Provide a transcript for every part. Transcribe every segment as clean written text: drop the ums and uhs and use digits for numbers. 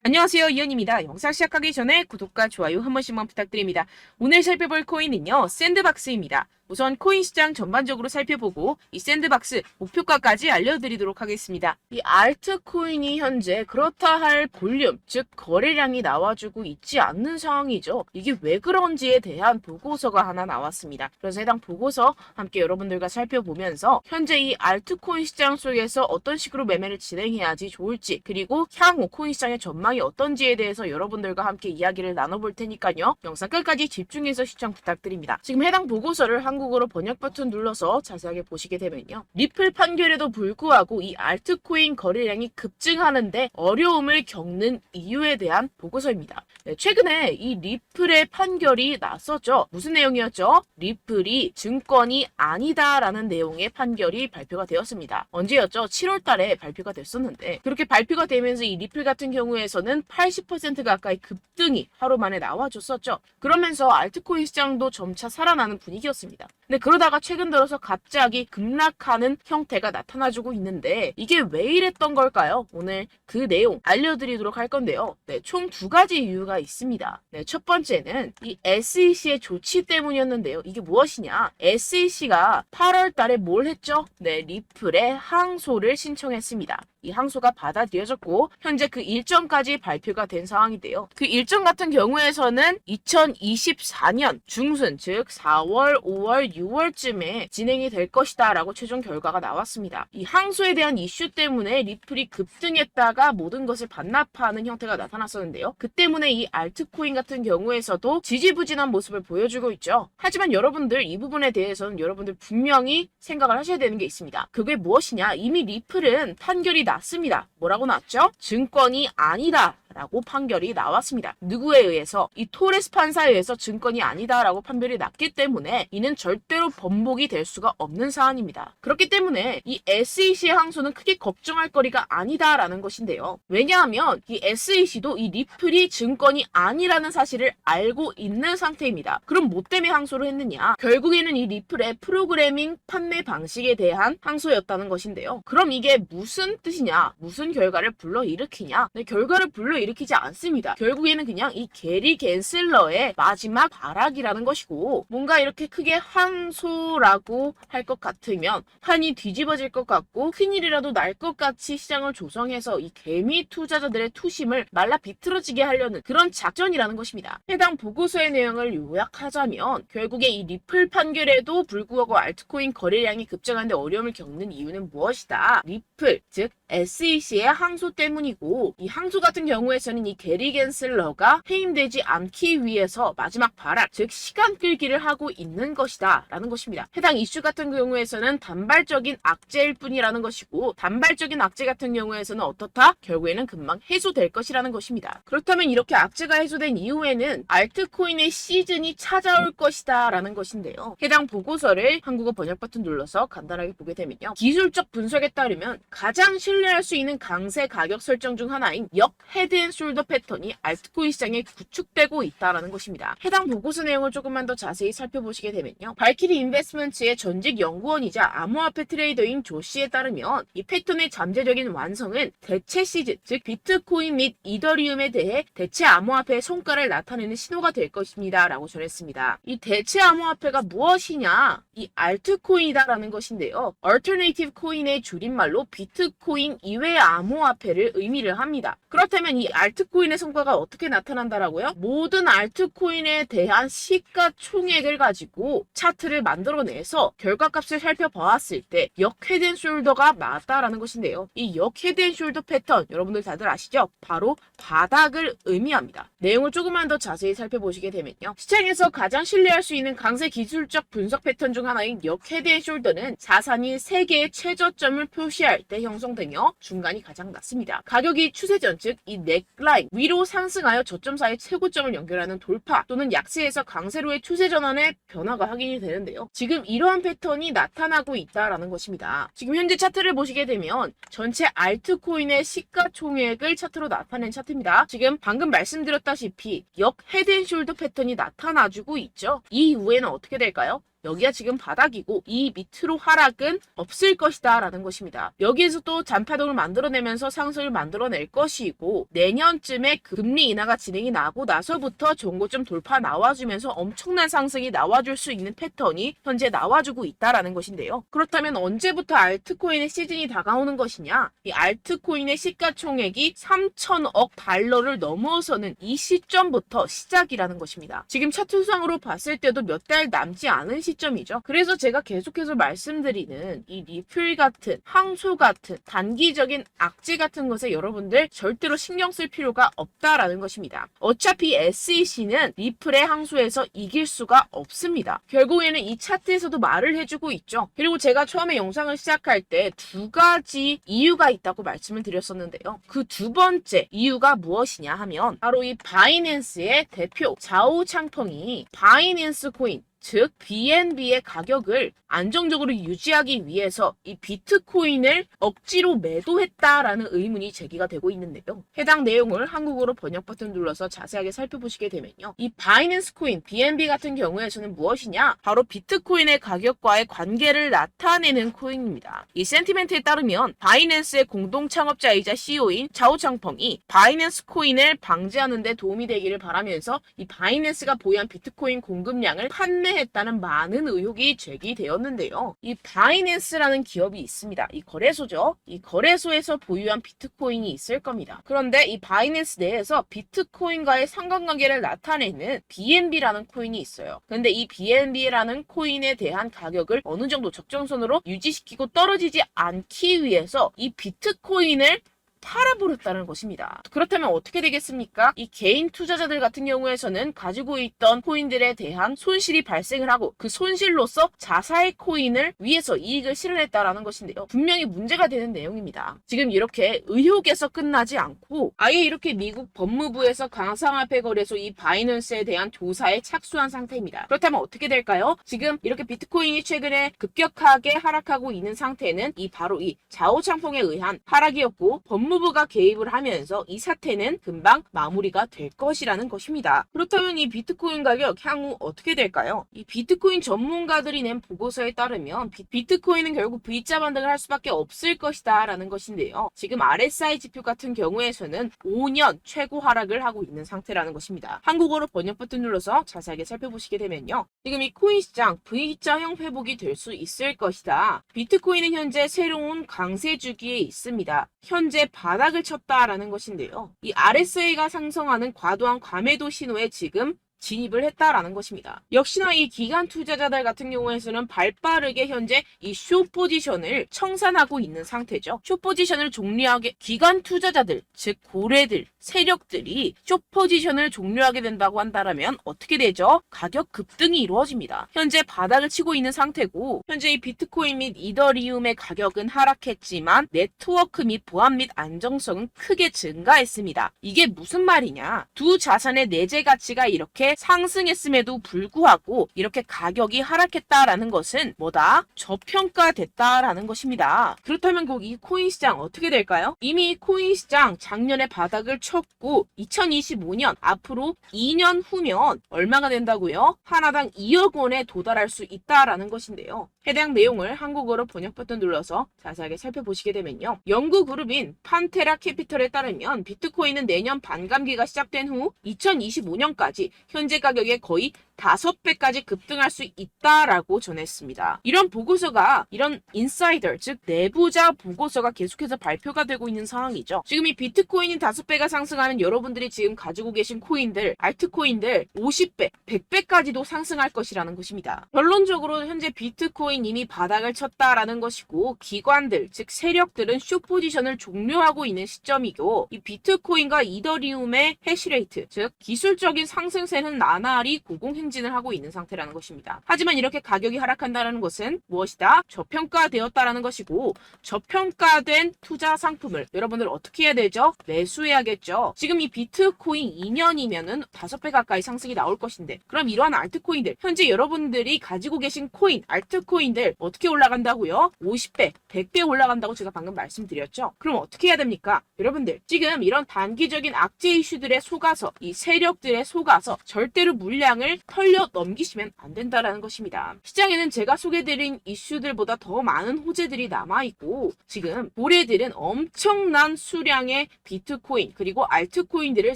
안녕하세요, 이현입니다. 영상 시작하기 전에 구독과 좋아요 한 번씩만 부탁드립니다. 오늘 살펴볼 코인은요, 샌드박스입니다. 우선 코인 시장 전반적으로 살펴보고 이 샌드박스 목표가까지 알려드리도록 하겠습니다. 이 알트코인이 현재 그렇다 할 볼륨, 즉 거래량이 나와주고 있지 않는 상황이죠. 이게 왜 그런지에 대한 보고서가 하나 나왔습니다. 그래서 해당 보고서 함께 여러분들과 살펴보면서 현재 이 알트코인 시장 속에서 어떤 식으로 매매를 진행해야지 좋을지, 그리고 향후 코인 시장의 전망이 어떤지에 대해서 여러분들과 함께 이야기를 나눠볼 테니까요. 영상 끝까지 집중해서 시청 부탁드립니다. 지금 해당 보고서를 한국어로 번역 버튼 눌러서 자세하게 보시게 되면요. 리플 판결에도 불구하고 이 알트코인 거래량이 급증하는데 어려움을 겪는 이유에 대한 보고서입니다. 네, 최근에 이 리플의 판결이 났었죠. 무슨 내용이었죠? 리플이 증권이 아니다라는 내용의 판결이 발표가 되었습니다. 언제였죠? 7월 달에 발표가 됐었는데, 그렇게 발표가 되면서 이 리플 같은 경우에서는 80% 가까이 급등이 하루 만에 나와줬었죠. 그러면서 알트코인 시장도 점차 살아나는 분위기였습니다. 근데 그러다가 최근 들어서 갑자기 급락하는 형태가 나타나주고 있는데, 이게 왜 이랬던 걸까요? 오늘 그 내용 알려드리도록 할 건데요. 네, 총 두 가지 이유가 있습니다. 네, 첫 번째는 이 SEC의 조치 때문이었는데요. 이게 무엇이냐? SEC가 8월 달에 뭘 했죠? 네, 리플에 항소를 신청했습니다. 이 항소가 받아들여졌고 현재 그 일정까지 발표가 된 상황인데요. 그 일정 같은 경우에서는 2024년 중순, 즉 4월, 5월, 6월쯤에 진행이 될 것이다 라고 최종 결과가 나왔습니다. 이 항소에 대한 이슈 때문에 리플이 급등했다가 모든 것을 반납하는 형태가 나타났었는데요. 그 때문에 이 알트코인 같은 경우에서도 지지부진한 모습을 보여주고 있죠. 하지만 여러분들 이 부분에 대해서는 여러분들 분명히 생각을 하셔야 되는 게 있습니다. 그게 무엇이냐? 이미 리플은 판결이 났습니다. 뭐라고 났죠? 증권이 아니다 라고 판결이 나왔습니다. 누구에 의해서? 이 토레스 판사에 의해서 증권이 아니다라고 판결이 났기 때문에 이는 절대로 번복이 될 수가 없는 사안입니다. 그렇기 때문에 이 SEC의 항소는 크게 걱정할 거리가 아니다라는 것인데요. 왜냐하면 이 SEC도 이 리플이 증권이 아니라는 사실을 알고 있는 상태입니다. 그럼 뭐 때문에 항소를 했느냐? 결국에는 이 리플의 프로그래밍 판매 방식에 대한 항소였다는 것인데요. 그럼 이게 무슨 뜻이냐? 무슨 결과를 불러일으키냐? 네, 결과를 불러일으키지 않습니다. 결국에는 그냥 이 게리 갠슬러의 마지막 발악이라는 것이고, 뭔가 이렇게 크게 항소라고 할 것 같으면 판이 뒤집어질 것 같고 큰일이라도 날 것 같이 시장을 조성해서 이 개미 투자자들의 투심을 말라 비틀어지게 하려는 그런 작전이라는 것입니다. 해당 보고서의 내용을 요약하자면 결국에 이 리플 판결에도 불구하고 알트코인 거래량이 급증하는데 어려움을 겪는 이유는 무엇이다? 리플, 즉 SEC의 항소 때문이고, 이 항소 같은 경우에서는 이 게리 갠슬러가 해임되지 않기 위해서 마지막 발악, 즉 시간 끌기를 하고 있는 것이다 라는 것입니다. 해당 이슈 같은 경우에서는 단발적인 악재일 뿐이라는 것이고, 단발적인 악재 같은 경우에서는 어떻다? 결국에는 금방 해소될 것이라는 것입니다. 그렇다면 이렇게 악재가 해소된 이후에는 알트코인의 시즌이 찾아올 것이다 라는 것인데요. 해당 보고서를 한국어 번역 버튼 눌러서 간단하게 보게 되면요. 기술적 분석에 따르면 가장 신뢰할 수 있는 강세 가격 설정 중 하나인 역 헤드앤숄더 패턴이 알트코인 시장에 구축되고 있다는 것입니다. 해당 보고서 내용을 조금만 더 자세히 살펴보시게 되면요. 발키리 인베스트먼트의 전직 연구원이자 암호화폐 트레이더인 조 씨에 따르면 이 패턴의 잠재적인 완성은 대체 시즌, 즉 비트코인 및 이더리움에 대해 대체 암호화폐의 성과를 나타내는 신호가 될 것입니다 라고 전했습니다. 이 대체 암호화폐가 무엇이냐? 이 알트코인이다라는 것인데요. 얼터네이티브 코인의 줄임말로 비트코인 이외의 암호화폐를 의미를 합니다. 그렇다면 이 알트코인의 성과가 어떻게 나타난다라고요? 모든 알트코인에 대한 시가총액을 가지고 차트를 만들어내서 결과값을 살펴보았을 때 역 헤드앤숄더가 맞다라는 것인데요. 이 역 헤드앤숄더 패턴 여러분들 다들 아시죠? 바로 바닥을 의미합니다. 내용을 조금만 더 자세히 살펴보시게 되면요. 시장에서 가장 신뢰할 수 있는 강세 기술적 분석 패턴 중 하나인 역 헤드앤숄더는 자산이 3개의 최저점을 표시할 때 형성되며 중간이 가장 낮습니다. 가격이 추세전, 즉 이 넥라인 위로 상승하여 저점 사이 최고점을 연결하는 돌파 또는 약세에서 강세로의 추세 전환의 변화가 확인이 되는데요. 지금 이러한 패턴이 나타나고 있다라는 것입니다. 지금 현재 차트를 보시게 되면 전체 알트코인의 시가총액을 차트로 나타낸 차트입니다. 지금 방금 말씀드렸다시피 역 헤드앤숄더 패턴이 나타나주고 있죠. 이 이후에는 어떻게 될까요? 여기가 지금 바닥이고 이 밑으로 하락은 없을 것이다 라는 것입니다. 여기에서 또 잔파동을 만들어내면서 상승을 만들어낼 것이고 내년쯤에 금리 인하가 진행이 나고 나서부터 종고점 돌파 나와주면서 엄청난 상승이 나와줄 수 있는 패턴이 현재 나와주고 있다라는 것인데요. 그렇다면 언제부터 알트코인의 시즌이 다가오는 것이냐? 이 알트코인의 시가총액이 3천억 달러를 넘어서는 이 시점부터 시작이라는 것입니다. 지금 차트상으로 봤을 때도 몇 달 남지 않은 시점이죠. 그래서 제가 계속해서 말씀드리는 이 리플 같은 항소 같은 단기적인 악재 같은 것에 여러분들 절대로 신경 쓸 필요가 없다라는 것입니다. 어차피 SEC는 리플의 항소에서 이길 수가 없습니다. 결국에는 이 차트에서도 말을 해주고 있죠. 그리고 제가 처음에 영상을 시작할 때 두 가지 이유가 있다고 말씀을 드렸었는데요. 그 두 번째 이유가 무엇이냐 하면 바로 이 바이낸스의 대표 자오 창펑이 바이낸스 코인 즉 BNB의 가격을 안정적으로 유지하기 위해서 이 비트코인을 억지로 매도했다라는 의문이 제기가 되고 있는데요. 해당 내용을 한국어로 번역 버튼 눌러서 자세하게 살펴보시게 되면요. 이 바이낸스 코인 BNB 같은 경우에서는 무엇이냐? 바로 비트코인의 가격과의 관계를 나타내는 코인입니다. 이 센티멘트에 따르면 바이낸스의 공동 창업자이자 CEO인 자오 창펑이 바이낸스 코인을 방지하는 데 도움이 되기를 바라면서 이 바이낸스가 보유한 비트코인 공급량을 판매했다는 많은 의혹이 제기되었는데요. 이 바이낸스라는 기업이 있습니다. 이 거래소죠. 이 거래소에서 보유한 비트코인이 있을 겁니다. 그런데 이 바이낸스 내에서 비트코인과의 상관관계를 나타내는 BNB라는 코인이 있어요. 그런데 이 BNB라는 코인에 대한 가격을 어느 정도 적정선으로 유지시키고 떨어지지 않기 위해서 이 비트코인을 팔아버렸다는 것입니다. 그렇다면 어떻게 되겠습니까? 이 개인 투자자들 같은 경우에서는 가지고 있던 코인들에 대한 손실이 발생을 하고 그 손실로서 자사의 코인을 위해서 이익을 실현했다라는 것인데요. 분명히 문제가 되는 내용입니다. 지금 이렇게 의혹에서 끝나지 않고 아예 이렇게 미국 법무부에서 가상화폐 거래소 이 바이낸스에 대한 조사에 착수한 상태입니다. 그렇다면 어떻게 될까요? 지금 이렇게 비트코인이 최근에 급격하게 하락하고 있는 상태는 바로 이 자오 창펑에 의한 하락이었고 법무부가 개입을 하면서 이 사태는 금방 마무리가 될 것이라는 것입니다. 그렇다면 이 비트코인 가격 향후 어떻게 될까요? 이 비트코인 전문가들이 낸 보고서에 따르면 비트코인은 결국 V자 반등을 할 수밖에 없을 것이다 라는 것인데요. 지금 RSI 지표 같은 경우에서는 5년 최고 하락을 하고 있는 상태라는 것입니다. 한국어로 번역 버튼 눌러서 자세하게 살펴보시게 되면요. 지금 이 코인 시장 V자형 회복이 될 수 있을 것이다. 비트코인은 현재 새로운 강세 주기에 있습니다. 현재 바닥을 쳤다라는 것인데요. 이 RSI가 상승하는 과도한 과매도 신호에 지금 진입을 했다라는 것입니다. 역시나 이 기관 투자자들 같은 경우에서는 발빠르게 현재 이 숏 포지션을 청산하고 있는 상태죠. 숏 포지션을 종료하게 기관 투자자들, 즉 고래들, 세력들이 숏 포지션을 종료하게 된다고 한다면 어떻게 되죠? 가격 급등이 이루어집니다. 현재 바닥을 치고 있는 상태고 현재 이 비트코인 및 이더리움의 가격은 하락했지만 네트워크 및 보안 및 안정성은 크게 증가했습니다. 이게 무슨 말이냐? 두 자산의 내재 가치가 이렇게 상승했음에도 불구하고 이렇게 가격이 하락했다라는 것은 뭐다? 저평가됐다라는 것입니다. 그렇다면 꼭 이 코인 시장 어떻게 될까요? 이미 코인 시장 작년에 바닥을 쳤고 2025년 앞으로 2년 후면 얼마가 된다고요? 하나당 2억 원에 도달할 수 있다라는 것인데요. 해당 내용을 한국어로 번역 버튼 눌러서 자세하게 살펴보시게 되면요. 연구 그룹인 판테라 캐피털에 따르면 비트코인은 내년 반감기가 시작된 후 2025년까지 현재 가격의 거의 5배까지 급등할 수 있다라고 전했습니다. 이런 보고서가 이런 인사이더 즉 내부자 보고서가 계속해서 발표가 되고 있는 상황이죠. 지금 이 비트코인이 5배가 상승하는 여러분들이 지금 가지고 계신 코인들, 알트코인들 50배, 100배까지도 상승할 것이라는 것입니다. 결론적으로 현재 비트코인 이미 바닥을 쳤다라는 것이고 기관들 즉 세력들은 숏 포지션을 종료하고 있는 시점이고 이 비트코인과 이더리움의 해시레이트 즉 기술적인 상승세는 나날이 고공행진을 하고 있는 상태라는 것입니다. 하지만 이렇게 가격이 하락한다는 것은 무엇이다? 저평가되었다라는 것이고 저평가된 투자 상품을 여러분들 어떻게 해야 되죠? 매수해야겠죠. 지금 이 비트코인 2년이면은 5배 가까이 상승이 나올 것인데 그럼 이러한 알트코인들 현재 여러분들이 가지고 계신 코인, 알트코인 코인들 어떻게 올라간다고요? 50배, 100배 올라간다고 제가 방금 말씀드렸죠. 그럼 어떻게 해야 됩니까? 여러분들 지금 이런 단기적인 악재 이슈들에 속아서 이 세력들에 속아서 절대로 물량을 털려 넘기시면 안 된다라는 것입니다. 시장에는 제가 소개드린 이슈들보다 더 많은 호재들이 남아있고 지금 고래들은 엄청난 수량의 비트코인 그리고 알트코인들을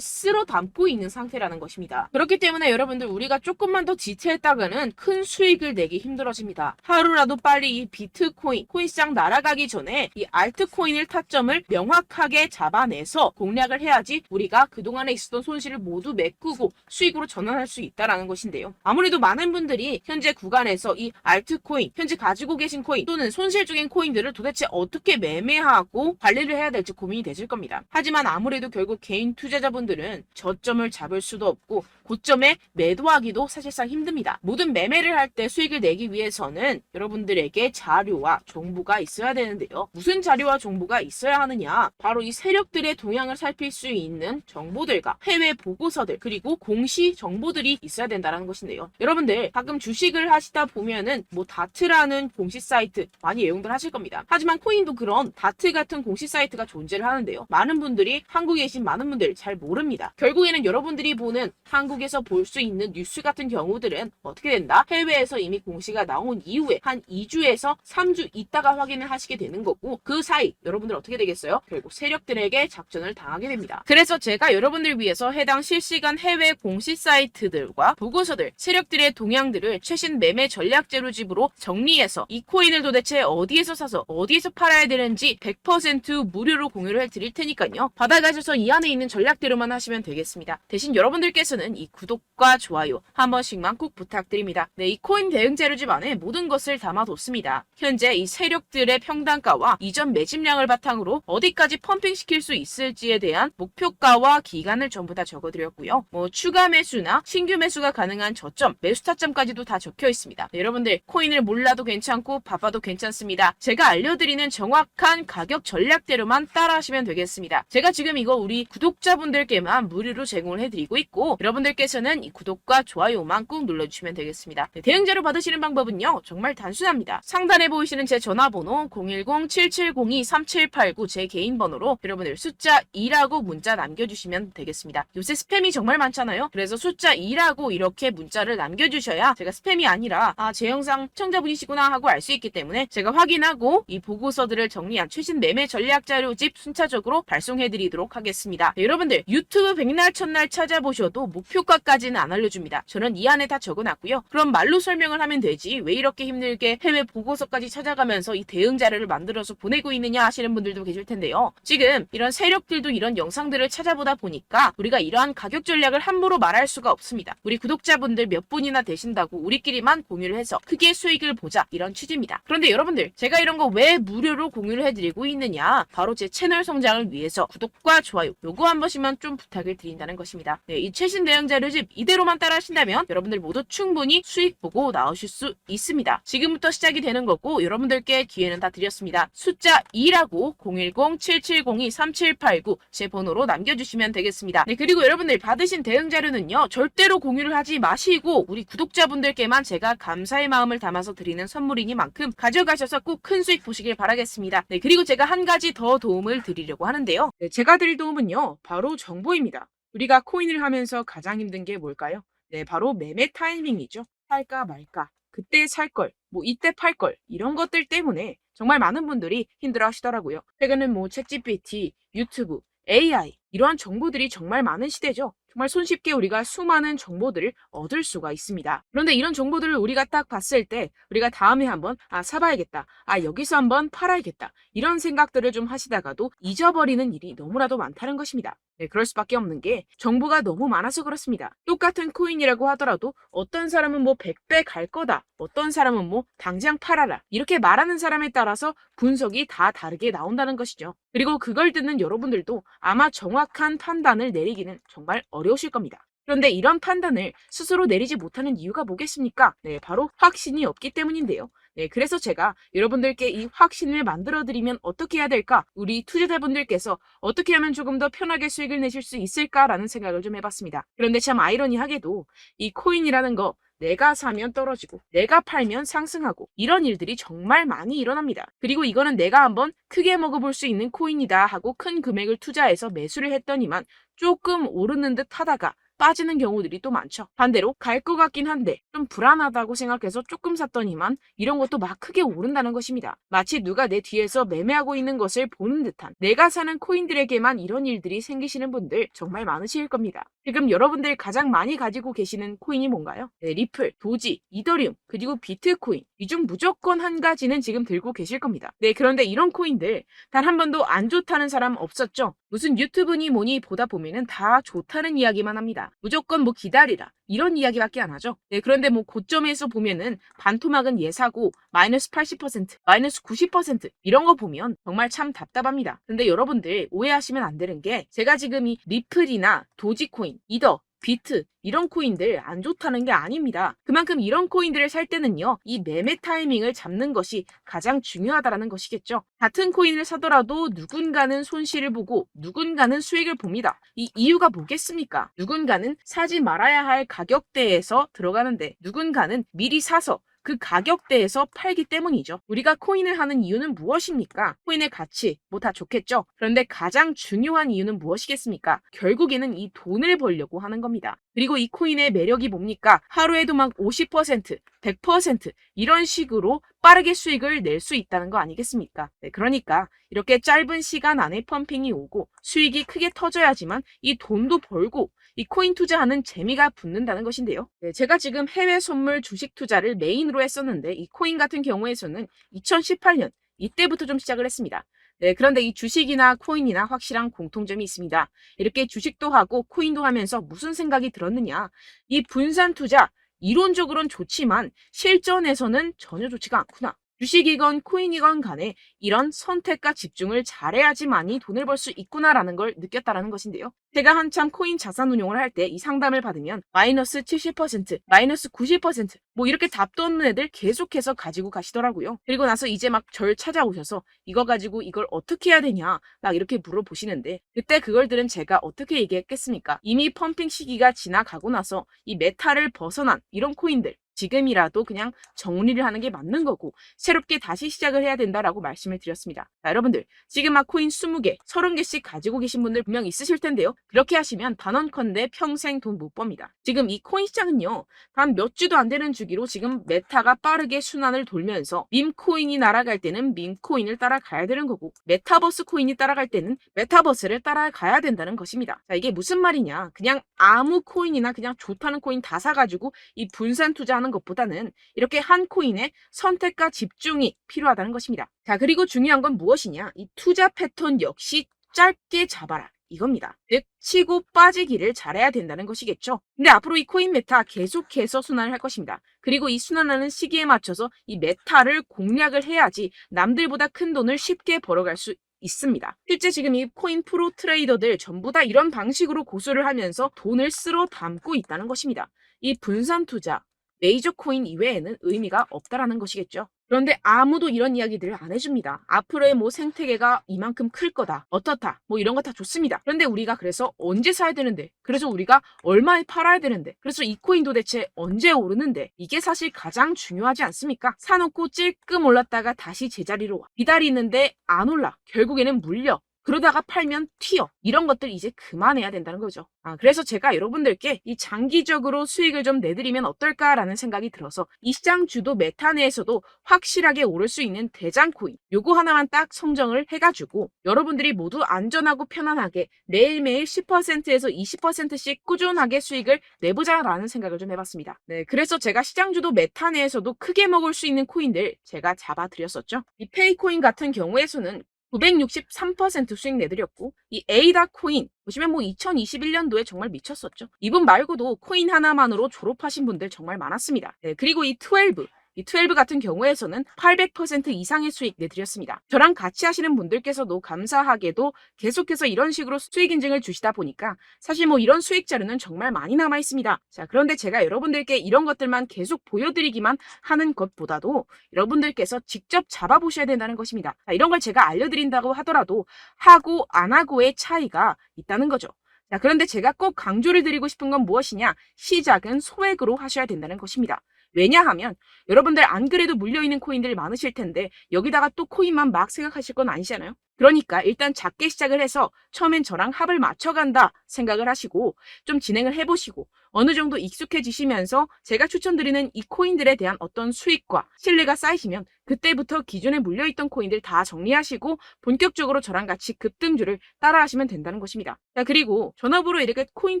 쓸어 담고 있는 상태라는 것입니다. 그렇기 때문에 여러분들 우리가 조금만 더 지체했다가는 큰 수익을 내기 힘들어집니다. 하루라도 빨리 이 비트코인, 코인시장 날아가기 전에 이 알트코인을 타점을 명확하게 잡아내서 공략을 해야지 우리가 그동안에 있었던 손실을 모두 메꾸고 수익으로 전환할 수 있다라는 것인데요. 아무래도 많은 분들이 현재 구간에서 이 알트코인, 현재 가지고 계신 코인 또는 손실 중인 코인들을 도대체 어떻게 매매하고 관리를 해야 될지 고민이 되실 겁니다. 하지만 아무래도 결국 개인 투자자분들은 저점을 잡을 수도 없고 고점에 매도하기도 사실상 힘듭니다. 모든 매매를 할 때 수익을 내기 위해서는 여러분들에게 자료와 정보가 있어야 되는데요. 무슨 자료와 정보가 있어야 하느냐? 바로 이 세력들의 동향을 살필 수 있는 정보들과 해외 보고서들 그리고 공시 정보들이 있어야 된다는 것인데요. 여러분들 가끔 주식을 하시다 보면은 뭐 다트라는 공시 사이트 많이 애용들 하실 겁니다. 하지만 코인도 그런 다트 같은 공시 사이트가 존재를 하는데요. 많은 분들이 한국에 계신 많은 분들 잘 모릅니다. 결국에는 여러분들이 보는 한국에서 볼 수 있는 뉴스 같은 경우들은 어떻게 된다? 해외에서 이미 공시가 나온 이후에 한 2주에서 3주 있다가 확인을 하시게 되는 거고 그 사이 여러분들 어떻게 되겠어요? 결국 세력들에게 작전을 당하게 됩니다. 그래서 제가 여러분들 위해서 해당 실시간 해외 공시 사이트들과 보고서들, 세력들의 동향들을 최신 매매 전략 재료집으로 정리해서 이 코인을 도대체 어디에서 사서 어디에서 팔아야 되는지 100% 무료로 공유를 해드릴 테니까요. 받아가셔서 이 안에 있는 전략대로만 하시면 되겠습니다. 대신 여러분들께서는 이 구독과 좋아요 한 번씩만 꼭 부탁드립니다. 네, 이 코인 대응 재료집 안에 모든 것을 담아뒀습니다. 현재 이 세력들의 평단가와 이전 매집량을 바탕으로 어디까지 펌핑시킬 수 있을지에 대한 목표가와 기간을 전부 다 적어드렸고요. 뭐 추가 매수나 신규 매수가 가능한 저점, 매수 타점까지도 다 적혀 있습니다. 네, 여러분들 코인을 몰라도 괜찮고 바빠도 괜찮습니다. 제가 알려드리는 정확한 가격 전략대로만 따라하시면 되겠습니다. 제가 지금 이거 우리 구독자분들께만 무료로 제공을 해드리고 있고 여러분들께서는 이 구독과 좋아요만 꾹 눌러주시면 되겠습니다. 네, 대응 자료 받으시는 방법은요 정말 단순합니다. 상단에 보이시는 제 전화번호 010-7702-3789 제 개인 번호로 여러분들 숫자 2라고 문자 남겨주시면 되겠습니다. 요새 스팸이 정말 많잖아요. 그래서 숫자 2라고 이렇게 문자를 남겨주셔야 제가 스팸이 아니라 제 영상 시청자분이시구나 하고 알 수 있기 때문에 제가 확인하고 이 보고서들을 정리한 최신 매매 전략 자료집 순차적으로 발송해드리도록 하겠습니다. 네, 여러분들 유튜브 백날 첫날 찾아보셔도 목표가까지는 안 알려줍니다. 저는 이 안에 다 적어놨고요. 그럼 말로 설명을 하면 되지 왜 이렇게 힘들게 해외 보고서까지 찾아가면서 이 대응 자료를 만들어서 보내고 있느냐 하시는 분들도 계실 텐데요. 지금 이런 세력들도 이런 영상들을 찾아보다 보니까 우리가 이러한 가격 전략을 함부로 말할 수가 없습니다. 우리 구독자분들 몇 분이나 되신다고 우리끼리만 공유를 해서 크게 수익을 보자 이런 취지입니다. 그런데 여러분들 제가 이런 거 왜 무료로 공유를 해드리고 있느냐? 바로 제 채널 성장을 위해서 구독과 좋아요 요거 한 번씩만 좀 부탁을 드린다는 것입니다. 네, 이 최신 대응 자료집 이대로만 따라 하신다면 여러분들 모두 충분히 수익 보고 나오실 수 있습니다. 지금부터 시작이 되는 거고 여러분들께 기회는 다 드렸습니다. 숫자 2라고 010-7702-3789 제 번호로 남겨주시면 되겠습니다. 네, 그리고 여러분들 받으신 대응 자료는요 절대로 공유를 하지 마시고 우리 구독자분들께만 제가 감사의 마음을 담아서 드리는 선물이니만큼 가져가셔서 꼭 큰 수익 보시길 바라겠습니다. 네, 그리고 제가 한 가지 더 도움을 드리려고 하는데요. 네, 제가 드릴 도움은요 바로 정보입니다. 우리가 코인을 하면서 가장 힘든 게 뭘까요? 네, 바로 매매 타이밍이죠. 살까 말까, 그때 살 걸, 뭐 이때 팔 걸, 이런 것들 때문에 정말 많은 분들이 힘들어 하시더라고요. 최근은 뭐 챗GPT, 유튜브, AI 이러한 정보들이 정말 많은 시대죠. 정말 손쉽게 우리가 수많은 정보들을 얻을 수가 있습니다. 그런데 이런 정보들을 우리가 딱 봤을 때 우리가 다음에 한번 사봐야겠다. 여기서 한번 팔아야겠다. 이런 생각들을 좀 하시다가도 잊어버리는 일이 너무나도 많다는 것입니다. 네, 그럴 수밖에 없는 게 정보가 너무 많아서 그렇습니다. 똑같은 코인이라고 하더라도 어떤 사람은 뭐 100배 갈 거다. 어떤 사람은 뭐 당장 팔아라. 이렇게 말하는 사람에 따라서 분석이 다 다르게 나온다는 것이죠. 그리고 그걸 듣는 여러분들도 아마 정확한 판단을 내리기는 정말 어려우실 겁니다. 그런데 이런 판단을 스스로 내리지 못하는 이유가 뭐겠습니까? 네, 바로 확신이 없기 때문인데요. 네, 그래서 제가 여러분들께 이 확신을 만들어드리면 어떻게 해야 될까? 우리 투자자분들께서 어떻게 하면 조금 더 편하게 수익을 내실 수 있을까라는 생각을 좀 해봤습니다. 그런데 참 아이러니하게도 이 코인이라는 거 내가 사면 떨어지고 내가 팔면 상승하고 이런 일들이 정말 많이 일어납니다. 그리고 이거는 내가 한번 크게 먹어볼 수 있는 코인이다 하고 큰 금액을 투자해서 매수를 했더니만 조금 오르는 듯 하다가 빠지는 경우들이 또 많죠. 반대로 갈 것 같긴 한데 좀 불안하다고 생각해서 조금 샀더니만 이런 것도 막 크게 오른다는 것입니다. 마치 누가 내 뒤에서 매매하고 있는 것을 보는 듯한, 내가 사는 코인들에게만 이런 일들이 생기시는 분들 정말 많으실 겁니다. 지금 여러분들 가장 많이 가지고 계시는 코인이 뭔가요? 네, 리플, 도지, 이더리움, 그리고 비트코인. 이 중 무조건 한 가지는 지금 들고 계실 겁니다. 네, 그런데 이런 코인들 단 한 번도 안 좋다는 사람 없었죠? 무슨 유튜브니 뭐니 보다 보면은 다 좋다는 이야기만 합니다. 무조건 뭐 기다리라 이런 이야기밖에 안 하죠. 네, 그런데 뭐 고점에서 보면은 반토막은 예사고 마이너스 80%, 마이너스 90% 이런 거 보면 정말 참 답답합니다. 근데 여러분들 오해하시면 안 되는 게, 제가 지금 이 리플이나 도지코인, 이더, 비트 이런 코인들 안 좋다는 게 아닙니다. 그만큼 이런 코인들을 살 때는요, 이 매매 타이밍을 잡는 것이 가장 중요하다는 것이겠죠. 같은 코인을 사더라도 누군가는 손실을 보고 누군가는 수익을 봅니다. 이 이유가 뭐겠습니까? 누군가는 사지 말아야 할 가격대에서 들어가는데 누군가는 미리 사서 그 가격대에서 팔기 때문이죠. 우리가 코인을 하는 이유는 무엇입니까? 코인의 가치, 뭐 다 좋겠죠. 그런데 가장 중요한 이유는 무엇이겠습니까? 결국에는 이 돈을 벌려고 하는 겁니다. 그리고 이 코인의 매력이 뭡니까? 하루에도 막 50%, 100% 이런 식으로 빠르게 수익을 낼 수 있다는 거 아니겠습니까? 네, 그러니까 이렇게 짧은 시간 안에 펌핑이 오고 수익이 크게 터져야지만 이 돈도 벌고 이 코인 투자하는 재미가 붙는다는 것인데요. 네, 제가 지금 해외 선물 주식 투자를 메인으로 했었는데 이 코인 같은 경우에서는 2018년 이때부터 좀 시작을 했습니다. 네, 그런데 이 주식이나 코인이나 확실한 공통점이 있습니다. 이렇게 주식도 하고 코인도 하면서 무슨 생각이 들었느냐? 이 분산 투자 이론적으로는 좋지만 실전에서는 전혀 좋지가 않구나. 주식이건 코인이건 간에 이런 선택과 집중을 잘해야지만이 돈을 벌 수 있구나라는 걸 느꼈다라는 것인데요. 제가 한참 코인 자산 운용을 할 때 이 상담을 받으면 마이너스 70%, 마이너스 90%, 뭐 이렇게 답도 없는 애들 계속해서 가지고 가시더라고요. 그리고 나서 이제 막 절 찾아오셔서 이거 가지고 이걸 어떻게 해야 되냐 막 이렇게 물어보시는데, 그때 그걸 들은 제가 어떻게 얘기했겠습니까? 이미 펌핑 시기가 지나가고 나서 이 메타를 벗어난 이런 코인들 지금이라도 그냥 정리를 하는 게 맞는 거고 새롭게 다시 시작을 해야 된다라고 말씀을 드렸습니다. 자, 여러분들 지금 막 코인 20개, 30개씩 가지고 계신 분들 분명 있으실 텐데요. 그렇게 하시면 단언컨대 평생 돈 못 법니다. 지금 이 코인 시장은요, 단 몇 주도 안 되는 주기로 지금 메타가 빠르게 순환을 돌면서 밈코인이 날아갈 때는 밈코인을 따라가야 되는 거고 메타버스 코인이 따라갈 때는 메타버스를 따라가야 된다는 것입니다. 자, 이게 무슨 말이냐? 그냥 아무 코인이나 그냥 좋다는 코인 다 사가지고 이 분산 투자하는 것보다는 이렇게 한 코인에 선택과 집중이 필요하다는 것입니다. 자, 그리고 중요한 건 무엇이냐? 이 투자 패턴 역시 짧게 잡아라. 이겁니다. 즉 치고 빠지기를 잘해야 된다는 것이겠죠. 근데 앞으로 이 코인 메타 계속해서 순환을 할 것입니다. 그리고 이 순환하는 시기에 맞춰서 이 메타를 공략을 해야지 남들보다 큰 돈을 쉽게 벌어갈 수 있습니다. 실제 지금 이 코인 프로 트레이더들 전부 다 이런 방식으로 고수를 하면서 돈을 쓸어 담고 있다는 것입니다. 이 분산 투자, 메이저 코인 이외에는 의미가 없다라는 것이겠죠. 그런데 아무도 이런 이야기들을 안 해줍니다. 앞으로의 뭐 생태계가 이만큼 클 거다, 어떻다, 뭐 이런 거 다 좋습니다. 그런데 우리가 그래서 언제 사야 되는데, 그래서 우리가 얼마에 팔아야 되는데, 그래서 이 코인 도대체 언제 오르는데, 이게 사실 가장 중요하지 않습니까? 사놓고 찔끔 올랐다가 다시 제자리로 와. 기다리는데 안 올라. 결국에는 물려. 그러다가 팔면 튀어. 이런 것들 이제 그만해야 된다는 거죠. 그래서 제가 여러분들께 이 장기적으로 수익을 좀 내드리면 어떨까라는 생각이 들어서 이 시장 주도 메타 내에서도 확실하게 오를 수 있는 대장 코인 요거 하나만 딱 선정을 해가지고 여러분들이 모두 안전하고 편안하게 매일매일 10%에서 20%씩 꾸준하게 수익을 내보자라는 생각을 좀 해봤습니다. 네, 그래서 제가 시장 주도 메타 내에서도 크게 먹을 수 있는 코인들 제가 잡아드렸었죠. 이 페이코인 같은 경우에서는 963% 수익 내드렸고, 이 에이다 코인 보시면 뭐 2021년도에 정말 미쳤었죠. 이분 말고도 코인 하나만으로 졸업하신 분들 정말 많았습니다. 네, 그리고 이 12 같은 경우에서는 800% 이상의 수익 내드렸습니다. 저랑 같이 하시는 분들께서도 감사하게도 계속해서 이런 식으로 수익 인증을 주시다 보니까 사실 뭐 이런 수익 자료는 정말 많이 남아 있습니다. 자, 그런데 제가 여러분들께 이런 것들만 계속 보여드리기만 하는 것보다도 여러분들께서 직접 잡아보셔야 된다는 것입니다. 자, 이런 걸 제가 알려드린다고 하더라도 하고 안 하고의 차이가 있다는 거죠. 자, 그런데 제가 꼭 강조를 드리고 싶은 건 무엇이냐? 시작은 소액으로 하셔야 된다는 것입니다. 왜냐하면 여러분들 안 그래도 물려있는 코인들 많으실 텐데 여기다가 또 코인만 막 생각하실 건 아니잖아요. 그러니까 일단 작게 시작을 해서 처음엔 저랑 합을 맞춰간다 생각을 하시고 좀 진행을 해보시고 어느 정도 익숙해지시면서 제가 추천드리는 이 코인들에 대한 어떤 수익과 신뢰가 쌓이시면 그때부터 기존에 물려있던 코인들 다 정리하시고 본격적으로 저랑 같이 급등주를 따라하시면 된다는 것입니다. 자, 그리고 전업으로 이렇게 코인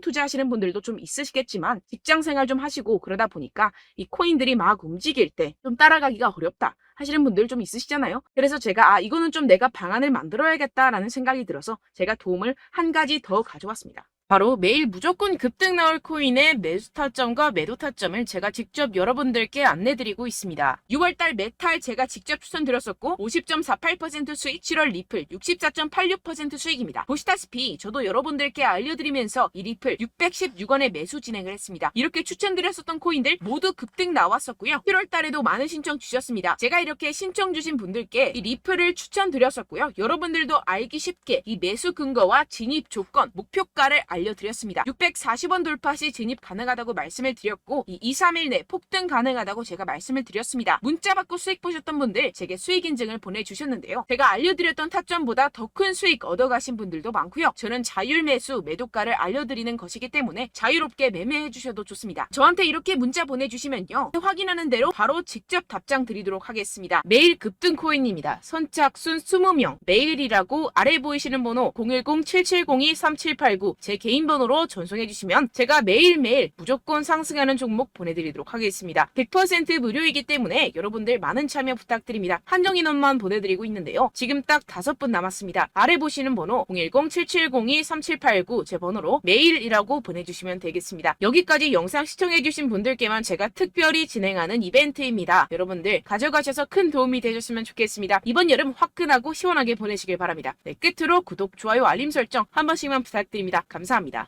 투자하시는 분들도 좀 있으시겠지만 직장 생활 좀 하시고 그러다 보니까 이 코인들이 막 움직일 때 좀 따라가기가 어렵다 하시는 분들 좀 있으시잖아요. 그래서 제가 이거는 좀 내가 방안을 만들어야겠다라는 생각이 들어서 제가 도움을 한 가지 더 가져왔습니다. 바로 매일 무조건 급등 나올 코인의 매수 타점과 매도 타점을 제가 직접 여러분들께 안내드리고 있습니다. 6월달 메탈 제가 직접 추천드렸었고 50.48% 수익, 7월 리플 64.86% 수익입니다. 보시다시피 저도 여러분들께 알려드리면서 이 리플 616원에 매수 진행을 했습니다. 이렇게 추천드렸었던 코인들 모두 급등 나왔었고요. 7월달에도 많은 신청 주셨습니다. 제가 이렇게 신청 주신 분들께 이 리플을 추천드렸었고요. 여러분들도 알기 쉽게 이 매수 근거와 진입 조건, 목표가를 알려드렸습니다. 640원 돌파 시 진입 가능하다고 말씀을 드렸고 이 2-3일 내 폭등 가능하다고 제가 말씀을 드렸습니다. 문자 받고 수익 보셨던 분들 제게 수익 인증을 보내주셨는데요. 제가 알려드렸던 타점보다 더 큰 수익 얻어가신 분들도 많고요. 저는 자율 매수 매도가를 알려드리는 것이기 때문에 자유롭게 매매해 주셔도 좋습니다. 저한테 이렇게 문자 보내주시면요. 확인하는 대로 바로 직접 답장 드리도록 하겠습니다. 매일 급등 코인입니다. 선착순 20명 매일이라고 아래 보이시는 번호 010-7702-3789 제 개인 번호로 전송해 주시면 제가 매일매일 무조건 상승하는 종목 보내드리도록 하겠습니다. 100% 무료이기 때문에 여러분들 많은 참여 부탁드립니다. 한정 인원만 보내드리고 있는데요. 지금 딱 5분 남았습니다. 아래 보시는 번호 010-7702-3789 제 번호로 메일이라고 보내주시면 되겠습니다. 여기까지 영상 시청해주신 분들께만 제가 특별히 진행하는 이벤트입니다. 여러분들 가져가셔서 큰 도움이 되셨으면 좋겠습니다. 이번 여름 화끈하고 시원하게 보내시길 바랍니다. 네, 끝으로 구독, 좋아요, 알림 설정 한 번씩만 부탁드립니다. 감사합니다.